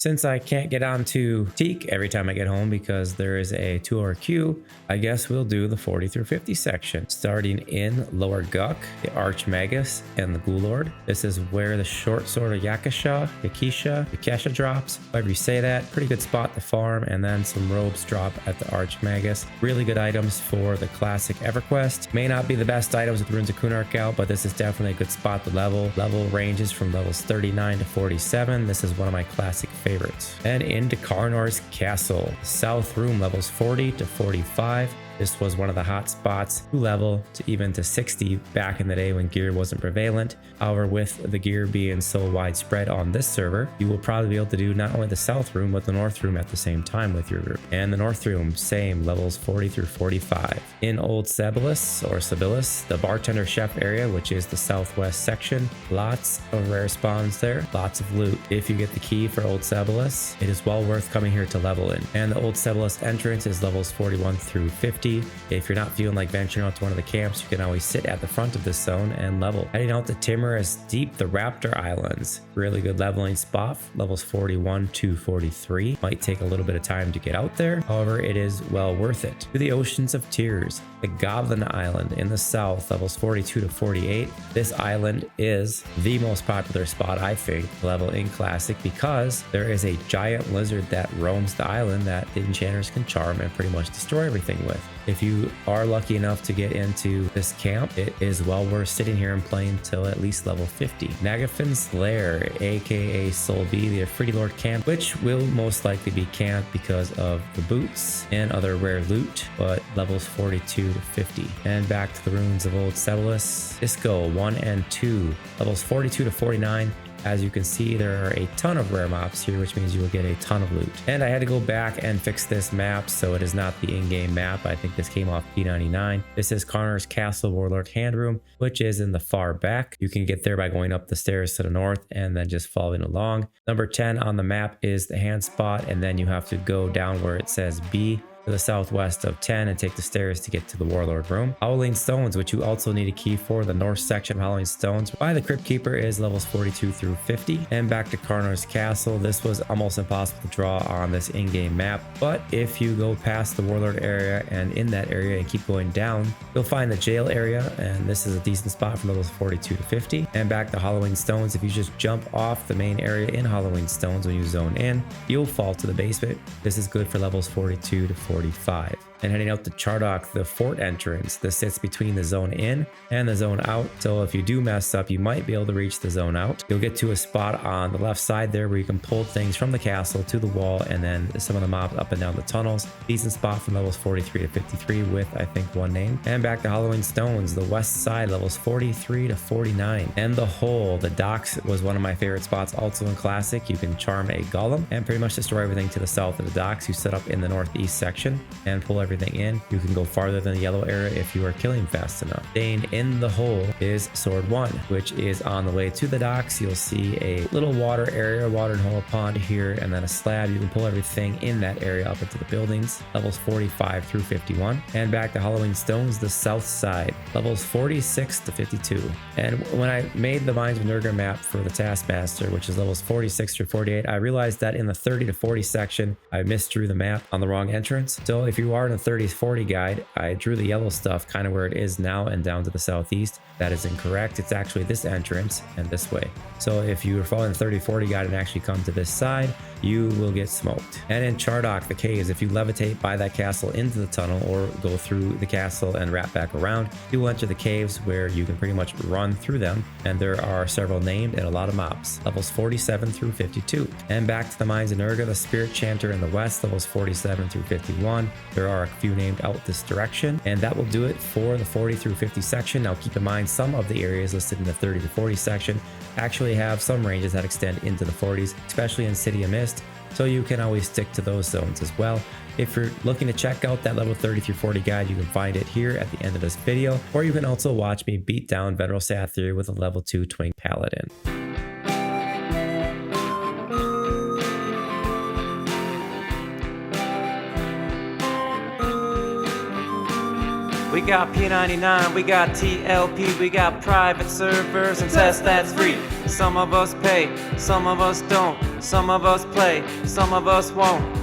Since I can't get onto Teek every time I get home because there is a 2-hour queue, I guess we'll do the 40 through 50 section. Starting in Lower Guk, the Archmagus, and the Ghoulord. This is where the short sword of Yakesha drops, however you say that. Pretty good spot to farm, and then some robes drop at the Archmagus. Really good items for the classic Everquest. May not be the best items with Runes of Kunark out, but this is definitely a good spot to level. Level ranges from levels 39 to 47. This is one of my classic favorites. And into Karnor's Castle. South room levels 40 to 45. This was one of the hot spots to level to even to 60 back in the day when gear wasn't prevalent. However, with the gear being so widespread on this server, you will probably be able to do not only the south room, but the north room at the same time with your group. And the north room, same, levels 40 through 45. In Old Sibyllus, the bartender chef area, which is the southwest section, lots of rare spawns there, lots of loot. If you get the key for Old Sibyllus, it is well worth coming here to level in. And the Old Sibyllus entrance is levels 41 through 50. If you're not feeling like venturing out to one of the camps, you can always sit at the front of this zone and level. Heading out to Timorous Deep, the Raptor Islands. Really good leveling spot, levels 41 to 43. Might take a little bit of time to get out there. However, it is well worth it. To the Oceans of Tears, the Goblin Island in the south, levels 42 to 48. This island is the most popular spot, I think, to level in Classic, because there is a giant lizard that roams the island that the enchanters can charm and pretty much destroy everything with. If you are lucky enough to get into this camp, it is well worth sitting here and playing till at least level 50. Nagafin's Lair, aka Soul B, the Afridi Lord camp, which will most likely be camped because of the boots and other rare loot, but levels 42 to 50. And back to the ruins of Old Sibyllus, Isco 1 and 2, levels 42 to 49. As you can see, there are a ton of rare mobs here, which means you will get a ton of loot. And I had to go back and fix this map, so it is not the in-game map. I think this came off P99. This is Karnor's Castle Warlord Handroom, which is in the far back. You can get there by going up the stairs to the north and then just following along. Number 10 on the map is the hand spot, and then you have to go down where it says B to the southwest of 10 and take the stairs to get to the Warlord room. Howling Stones, which you also need a key for. The north section of Howling Stones by the Crypt Keeper is levels 42 through 50. And back to Karnor's Castle. This was almost impossible to draw on this in-game map, but if you go past the Warlord area and in that area and keep going down, you'll find the jail area, and this is a decent spot for levels 42 to 50. And back to Halloween Stones, if you just jump off the main area in Halloween Stones when you zone in, you'll fall to the basement. This is good for levels 42 to 45. And heading out to Chardok, the fort entrance. This sits between the zone in and the zone out. So if you do mess up, you might be able to reach the zone out. You'll get to a spot on the left side there where you can pull things from the castle to the wall, and then some of the mobs up and down the tunnels. Decent spot from levels 43 to 53 with, I think, one name. And back to Halloween Stones, the west side, levels 43 to 49. And the hole, the docks, was one of my favorite spots also in Classic. You can charm a golem and pretty much destroy everything to the south of the docks. You set up in the northeast section and pull everything in. You can go farther than the yellow area if you are killing fast enough. Staying in the hole is Sword 1, which is on the way to the docks. You'll see a little water area, water and hole pond here, and then a slab. You can pull everything in that area up into the buildings, levels 45 through 51. And back to Halloween Stones, the south side, levels 46 to 52. And when I made the Mines of Nurgle map for the Taskmaster, which is levels 46 through 48, I realized that in the 30 to 40 section, I misdrew the map on the wrong entrance. So if you are in the 30-40 guide, I drew the yellow stuff kind of where it is now and down to the southeast. That is incorrect. It's actually this entrance and this way. So if you are following the 30-40 guide and actually come to this side, you will get smoked. And in Chardok, the caves, if you levitate by that castle into the tunnel or go through the castle and wrap back around, you will enter the caves where you can pretty much run through them. And there are several named and a lot of mobs, levels 47 through 52. And back to the Mines of Nurgle, the Spirit Chanter in the west, levels 47 through 51. There are a few named out this direction, and that will do it for the 40 through 50 section. Now keep in mind, some of the areas listed in the 30 to 40 section actually have some ranges that extend into the 40s, especially in City of Mist, so you can always stick to those zones as well. If you're looking to check out that level 30 through 40 guide, you can find it here at the end of this video, or you can also watch me beat down Veneral Sathir with a level 2 Twink Paladin. We got P99, we got TLP, we got private servers and tests that's free. Some of us pay, some of us don't. Some of us play, some of us won't.